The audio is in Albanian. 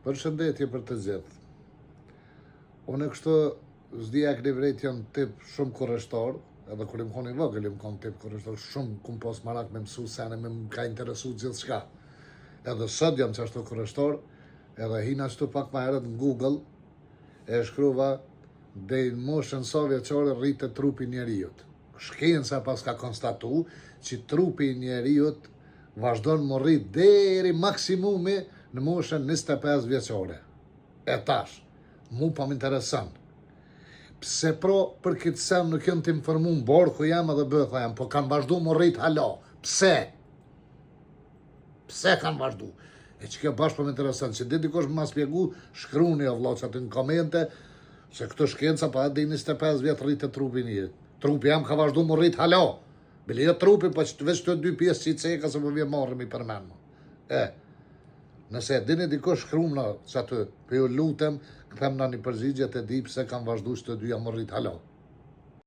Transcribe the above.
Përshëndetje për të gjithë. Unë kështu zdia këni vrejt janë tip shumë kurreshtor, edhe kur im koni vogël im kon tip kurreshtor, shumë kum pos marak me mësu sene, me më ka interesu gjithë shka. Edhe sot jam që ashtu kurreshtor, edhe hina ashtu pak ma herët në Google, e shkruva dhe në moshën sa vjeqore rritë trupi njeriut. Shkenca pas ka konstatu që trupi njeriut vazhdon më rritë deri maksimumi në moshën 25 vjeqore. E tash, mu pa më interesan. Pse për këtë sen nuk jënë të informu në borë ku jam edhe bëtha jam, po kanë vazhdu më rritë hala. Pse? Pse kanë vazhdu? E që kjo bashkë pa më interesan, që dit dikosh më spjegu, shkruni o vla që aty në komente, se këto shkenca pa edhe 25 vjetë rritë trupi njët. Trupi jam ka vazhdu më rritë hala. Bile jo trupi, po që veç të dy pjesë që i ceka se më vje marrëm i përmenmu. Nëse dini dikosh shkrumna që aty, për ju lutem, këthem në një përgjigjet e di pse kam vazhdu që të dyja më rritë hala.